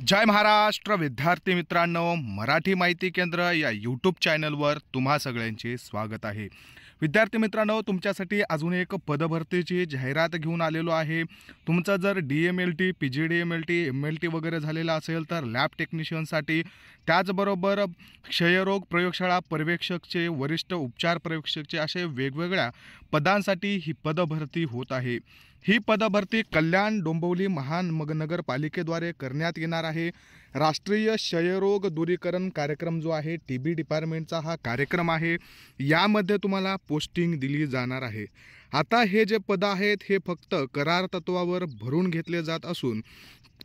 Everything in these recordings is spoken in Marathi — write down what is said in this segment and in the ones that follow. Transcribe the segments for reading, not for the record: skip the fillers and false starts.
जय महाराष्ट्र विद्यार्थी मित्रांनो, मराठी माहिती केंद्र या यूट्यूब चॅनलवर तुम्हा सगळ्यांचे स्वागत आहे। विद्यार्थी मित्रांनो, तुमच्यासाठी अजून एक पदभरतीची जाहिरात घेऊन आलेलो आहे। तुमचा जर DMLT, PGDMLT, MLT वगैरे झालेला असेल तर लॅब टेक्निशियनसाठी, त्याचबरोबर क्षयरोग प्रयोगशाळा पर्यवेक्षकचे, वरिष्ठ उपचार प्रयोगशाळेचे असे वेगवेगळ्या पदांसाठी ही पदभरती होत आहे। ही पदभरती कल्याण डोंबिवली महानगरपालिकेद्वारे करण्यात येणार आहे। राष्ट्रीय क्षयरोग दूरीकरण कार्यक्रम जो आहे, TB डिपार्टमेंटचा हा कार्यक्रम आहे। यामध्ये तुम्हाला पोस्टिंग दिली जाणार आहे। आता हे जे पद आहेत हे फक्त करार तत्वावर भरून घेतले जात असून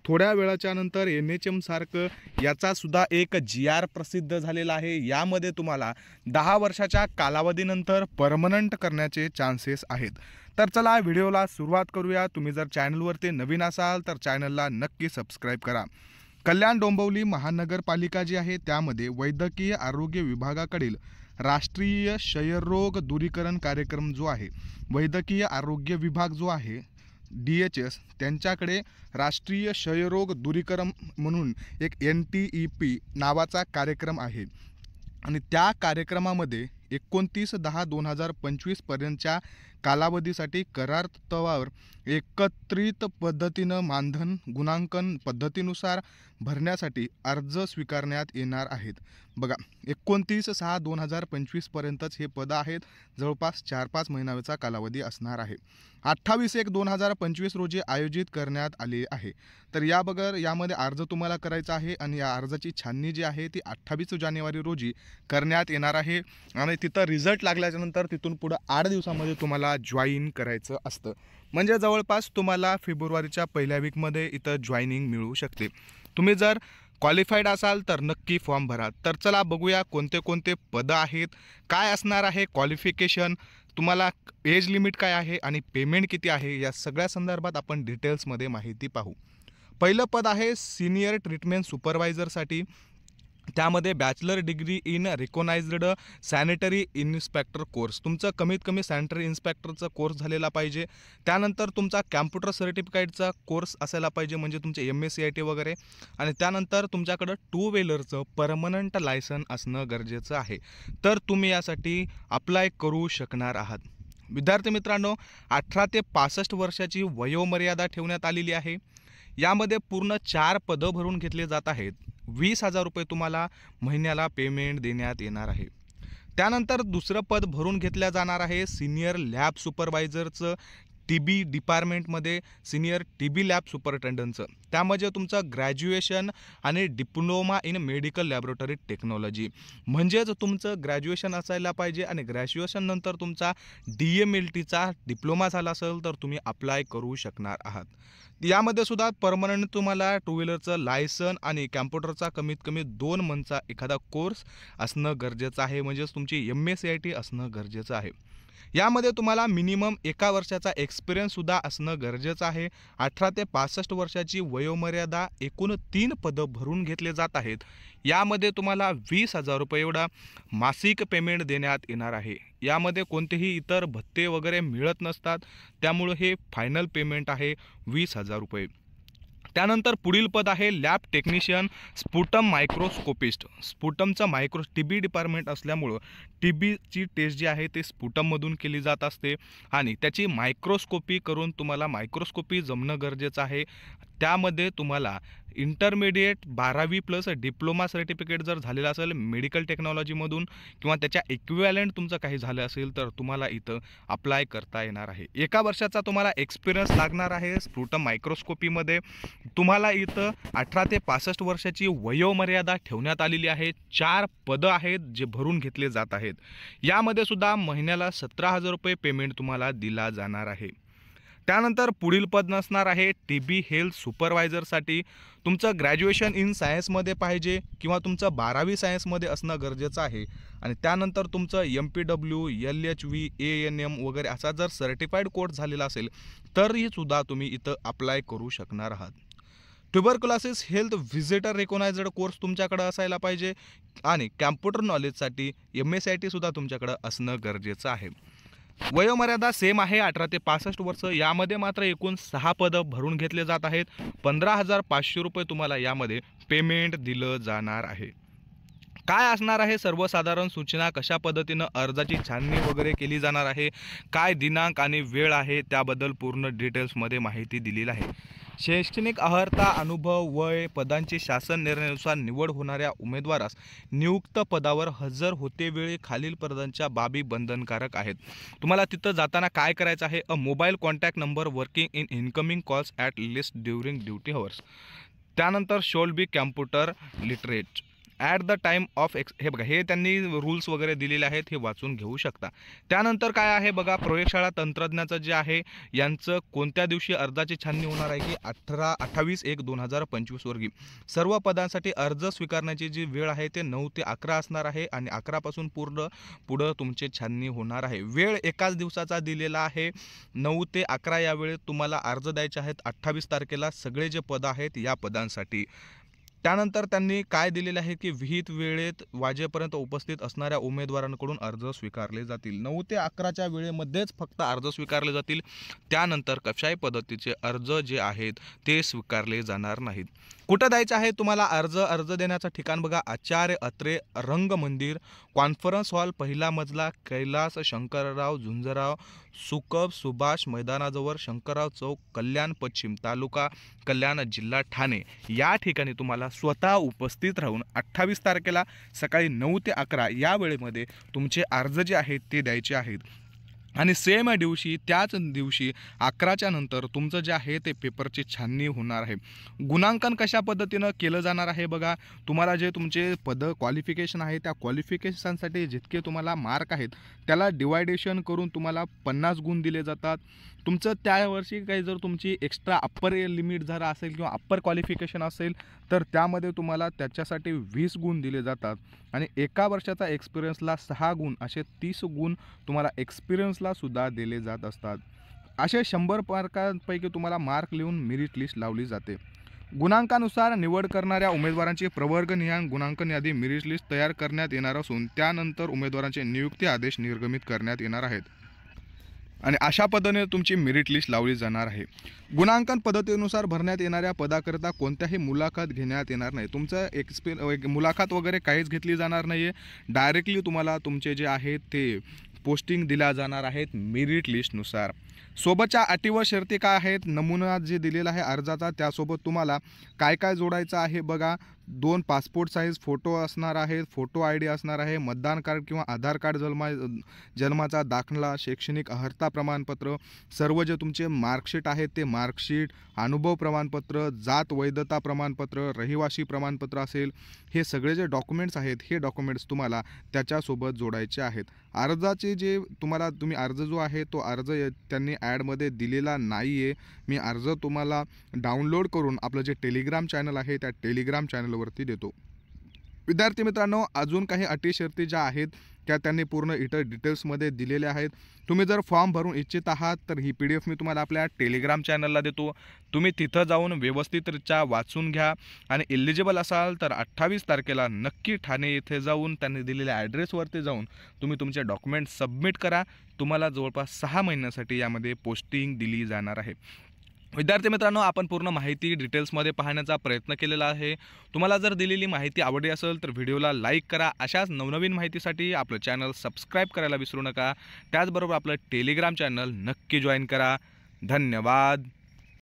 थोड्या वेळाच्या नंतर NHM सारखं याचा सुद्धा एक GR प्रसिद्ध झालेला आहे। यामध्ये तुम्हाला 10 वर्षाच्या कालावधीनंतर परमनंट करण्याचे चान्सेस आहेत। तर चला व्हिडिओला सुरुवात करूया। तुम्ही जर चॅनलवरती नवीन असाल तर चॅनलला नक्की सबस्क्राइब करा। कल्याण डोंबिवली महानगरपालिका जी आहे त्यामध्ये वैद्यकीय आरोग्य विभागाकडील राष्ट्रीय क्षयरोग दूरीकरण कार्यक्रम जो आहे, वैद्यकीय आरोग्य विभाग जो आहे DHS, त्यांच्याकडे राष्ट्रीय क्षयरोग दूरीकरण म्हणून एक NTEP नावाचा कार्यक्रम आहे आणि त्या कार्यक्रमामध्ये 29/10/2025 पर्यंतच्या कालावधीसाठी करार तत्वावर एकत्रित पद्धतीनं मानधन गुणांकन पद्धतीनुसार भरण्यासाठी अर्ज स्वीकारण्यात येणार आहेत। बघा, 29/6/2025 पर्यंतच हे पद आहेत। जवळपास 4-5 महिन्याचा कालावधी असणार आहे। 28/1/2025 रोजी आयोजित करण्यात आले आहे। तर यामध्ये अर्ज तुम्हाला करायचा आहे आणि या अर्जाची छाननी जी आहे ती 28 जानेवारी रोजी करण्यात येणार आहे आणि तिथं रिझल्ट लागल्याच्या नंतर तिथून पुढे 8 दिवसामध्ये तुम्हाला जॉईन करायचं असतं। म्हणजे जवळपास तुम्हाला फेब्रुवारीच्या पहिल्या वीकमध्ये इथं जॉईनिंग मिळू शकते। तुम्ही जर क्वालिफाईड असाल तर नक्की फॉर्म भरा। तर चला बघूया कोणते कोणते पद आहेत, काय असणार आहे क्वालिफिकेशन, तुम्हाला एज लिमिट काय आहे आणि पेमेंट किती आहे, या सगळ्या संदर्भात आपण डिटेल्समध्ये माहिती पाहू। पहिलं पद आहे सिनियर ट्रीटमेंट सुपरवायझरसाठी। त्यामध्ये bachelor degree in recognised sanitary inspector course, तुमचं कमीत कमी सॅनिटरी इन्स्पेक्टरचा कोर्स झालेला पाहिजे। त्यानंतर तुमचा कॅम्प्युटर सर्टिफिकेटचा कोर्स असायला पाहिजे, म्हणजे तुमचे MSCIT वगैरे, आणि त्यानंतर तुमच्याकडं 2 व्हीलरचं परमनंट लायसन असणं गरजेचं आहे। तर तुम्ही यासाठी अप्लाय करू शकणार आहात। विद्यार्थी मित्रांनो, 18 ते 65 वर्षाची वयोमर्यादा ठेवण्यात आलेली आहे। यामध्ये पूर्ण 4 पदं भरून घेतले जात आहेत। 20,000 रुपये तुम्हाला महिन्याला पेमेंट देण्यात येणार आहे। त्यानंतर दुसरं पद भरून घेतल्या जाणार आहे सिनियर लॅब सुपरवायझरचं, TB डिपार्टमेंटमध्ये सिनियर TB लॅब सुपरिटेंडंटचं। त्यामध्ये तुमचं ग्रॅज्युएशन आणि diploma in medical laboratory technology, म्हणजेच तुमचं ग्रॅज्युएशन असायला पाहिजे आणि ग्रॅज्युएशन नंतर तुमचा DMLTचा डिप्लोमा झाला असेल तर तुम्ही अप्लाय करू शकणार आहात। यामध्ये सुद्धा परमनंट तुम्हाला 2 व्हीलरचं लायसन आणि कॅम्प्युटरचा कमीत कमी 2 मंथचा एखादा कोर्स असणं गरजेचं आहे, म्हणजेच तुमची MSCIT असणं गरजेचं आहे। यामध्ये तुम्हाला मिनिमम 1 वर्षाचा एक्सपिरियन्स सुद्धा असणं गरजेचं आहे। 18 ते 65 वर्षाची वयोमर्यादा, एकूण 3 पदं भरून घेतले जात आहेत। यामध्ये तुम्हाला 20,000 रुपये एवढा मासिक पेमेंट देण्यात येणार आहे। यामध्ये कोणतेही इतर भत्ते वगैरे मिळत नसतात, त्यामुळे हे फायनल पेमेंट आहे 20,000 रुपये। त्यानंतर पुढील पद आहे लॅब टेक्निशियन स्पुटम मायक्रोस्कोपिस्ट। स्पुटमचं TB डिपार्टमेंट असल्यामुळं TBची टेस्ट जी आहे ते स्पुटममधून केली जात असते आणि त्याची मायक्रोस्कोपी करून तुम्हाला मायक्रोस्कोपी जमणं गरजेचं आहे। त्यामध्ये तुम्हाला इंटरमिडिएट 12वी+ डिप्लोमा सर्टिफिकेट जर झालेला असेल मेडिकल टेक्नॉलॉजीमधून किंवा त्याच्या इक्विव्हॅलंट तुमचं काही झालं असेल तर तुम्हाला इथं अप्लाय करता येणार आहे। 1 वर्षाचा तुम्हाला एक्सपिरियन्स लागणार आहे स्पुटम मायक्रोस्कोपीमध्ये। तुम्हाला इथं 18 ते 65 वर्षाची वयोमर्यादा ठेवण्यात आलेली आहे। 4 पदं आहेत जे भरून घेतले जात आहेत। यामध्ये सुद्धा महिन्याला 17,000 रुपये पेमेंट तुम्हाला दिला जाणार आहे। त्यानंतर पुढील पद नसणार आहे TB हेल्थ सुपरवायझरसाठी। तुमचं ग्रॅज्युएशन इन सायन्समध्ये पाहिजे किंवा तुमचं 12वी सायन्समध्ये असणं गरजेचं आहे आणि त्यानंतर तुमचं MPW, LHV, ANM वगैरे असा जर सर्टिफाईड कोर्स झालेला असेल तरीही सुद्धा तुम्ही इथं अप्लाय करू शकणार आहात। Tuberculosis health visitor recognised course तुमच्याकडे असायला पाहिजे आणि कॅम्प्युटर नॉलेजसाठी MSCIT सुद्धा तुमच्याकडे असणं गरजेचं आहे। वयोमर्यादा सेम आहे 18 ते 65 वर्ष। यामध्ये मात्र एकूण 6 पदं भरून घेतले जात आहेत। 15,500 रुपये तुम्हाला यामध्ये पेमेंट दिलं जाणार आहे। काय असणार आहे सर्वसाधारण सूचना, कशा पद्धतीनं अर्जाची छाननी वगैरे केली जाणार आहे, काय दिनांक आणि वेळ आहे, त्याबद्दल पूर्ण डिटेल्समध्ये माहिती दिलेली आहे। शैक्षणिक अर्हता, अनुभव, वय, पदांची शासन निर्णयानुसार निवड होणाऱ्या उमेदवारास नियुक्त पदावर हजर होते वेळी खालील पदांच्या बाबी बंधनकारक आहेत। तुम्हाला तिथं जाताना काय करायचं आहे, a mobile contact number working in incoming calls at least during duty hours. त्यानंतर should be computer literate at the time of हे बघा, हे त्यांनी रूल्स वगैरे दिलेले आहेत, हे वाचून घेऊ शकता। त्यानंतर काय आहे बघा, प्रयोगशाळा तंत्रज्ञाचं जे आहे यांचं कोणत्या दिवशी अर्जाची छाननी होणार आहे की 28/1/2025 रोजी। सर्व पदांसाठी अर्ज स्वीकारण्याची जी वेळ आहे ते 9 ते 11 असणार आहे आणि 11 पासून पुढं तुमची छाननी होणार आहे। वेळ एकाच दिवसाचा दिलेला आहे, 9 ते 11 या वेळेत तुम्हाला अर्ज द्यायचे आहेत। 28 तारखेला सगळे जे पद आहेत या पदांसाठी। त्यानंतर त्यांनी काय दिलेले आहे की विहित वेळेत वाजेपर्यंत उपस्थित असणाऱ्या उमेदवारांकडून अर्ज स्वीकारले जातील। 9 ते 11च्या वेळेमध्येच फक्त अर्ज स्वीकारले जातील। त्यानंतर कशाही पद्धतीचे अर्ज जे आहेत ते स्वीकारले जाणार नाहीत। कुठं द्यायचं आहे तुम्हाला अर्ज देण्याचं ठिकाण बघा, आचार्य अत्रे रंगमंदिर, कॉन्फरन्स हॉल, पहिला मजला, कैलास शंकरराव झुंजराव सुकब सुभाष मैदानाजवळ, शंकरराव चौक, कल्याण पश्चिम, तालुका कल्याण, जिल्हा ठाणे। या ठिकाणी तुम्हाला स्वतः उपस्थित राहून 28 तारखेला सकाळी 9 ते 11 या वेळेमध्ये तुमचे अर्ज जे आहेत ते द्यायचे आहेत। आणि सेम दिवशी, त्याच दिवशी 11च्या नंतर तुमचं जे आहे ते पेपरची छाननी होणार आहे। गुणांकन कशा पद्धतीनं केलं जाणार आहे बघा, तुम्हाला जे तुमचे क्वालिफिकेशन आहे त्या क्वालिफिकेशनसाठी जितके तुम्हाला मार्क आहेत त्याला डिवायडेशन करून तुम्हाला 50 गुण दिले जातात। तुमचं त्या वर्षी काही जर तुमची एक्स्ट्रा अप्पर लिमिट जर असेल किंवा अप्पर क्वालिफिकेशन असेल तर त्यामध्ये तुम्हाला त्याच्यासाठी 20 गुण दिले जातात आणि एका वर्षाचा एक्सपिरियन्सला 6 गुण, असे 30 गुण तुम्हाला एक्सपिरियन्सला सुद्धा दिले जात असतात। असे 100 मार्कांपैकी तुम्हाला मार्क लिहून मेरिट लिस्ट लावली जाते। गुणांकानुसार निवड करणाऱ्या उमेदवारांची प्रवर्गनिहाय गुणांकन यादी मेरिट लिस्ट तयार करण्यात येणार असून त्यानंतर उमेदवारांचे नियुक्ती आदेश निर्गमित करण्यात येणार आहेत आणि अशा पद्धतीने तुमची मेरिट लिस्ट लावली जाणार आहे। गुणांकन पद्धतीनुसार भरण्यात येणाऱ्या पदाकरिता कोणत्याही मुलाखत घेण्यात येणार नाही। तुमचं मुलाखत वगैरे काहीच घेतली जाणार नाही आहे। डायरेक्टली तुम्हाला तुमचे जे आहेत ते पोस्टिंग दिल्या जाणार आहेत मेरिट लिस्टनुसार। सोबतच्या अटी व शर्ती काय आहेत, नमुना जे दिलेला आहे अर्जाचा त्यासोबत तुम्हाला काय काय जोडायचं आहे बघा, 2 पासपोर्ट साईज फोटो असणार आहेत, फोटो ID असणार आहे, मतदान कार्ड किंवा आधार कार्ड, जन्माचा दाखला, शैक्षणिक अर्हता प्रमाणपत्र, सर्व जे तुमचे मार्कशीट आहेत ते मार्कशीट, अनुभव प्रमाणपत्र, जात वैधता प्रमाणपत्र, रहिवासी प्रमाणपत्र असेल, हे सगळे जे डॉक्युमेंट्स आहेत हे डॉक्युमेंट्स तुम्हाला त्याच्यासोबत जोडायचे आहेत। अर्जाचे जे तुम्ही अर्ज जो आहे तो अर्ज त्यांनी ॲडमध्ये दिलेला नाही आहे। मी अर्ज तुम्हाला डाउनलोड करून आपलं जे टेलिग्राम चॅनल आहे त्या टेलिग्राम चॅनलवरती देतो। विद्यार्थी मित्रांनो, अजून काही अटी शर्ती ज्या आहेत त्या त्यांनी पूर्ण इतर डिटेल्समध्ये दिलेल्या आहेत। तुम्ही जर फॉर्म भरून इच्छित आहात तर ही PDF मी तुम्हाला आपल्या टेलिग्राम चॅनलला देतो। तुम्ही तिथं जाऊन व्यवस्थितरित्या वाचून घ्या आणि एलिजिबल असाल तर 28 तारखेला नक्की ठाणे येथे जाऊन त्यांनी दिलेल्या ॲड्रेसवरती जाऊन तुम्ही तुमचे डॉक्युमेंट सबमिट करा। तुम्हाला जवळपास 6 महिन्यासाठी यामध्ये पोस्टिंग दिली जाणार आहे। विद्यार्थी मित्रांनो, आपण पूर्ण माहिती डिटेल्समध्ये पाहण्याचा प्रयत्न केलेला आहे। तुम्हाला जर दिलेली माहिती आवडली असेल तर व्हिडिओला लाईक करा। अशाच नवनवीन माहितीसाठी आपलं चॅनल सबस्क्राईब करायला विसरू नका। त्याचबरोबर आपलं टेलिग्राम चॅनल नक्की जॉईन करा। धन्यवाद।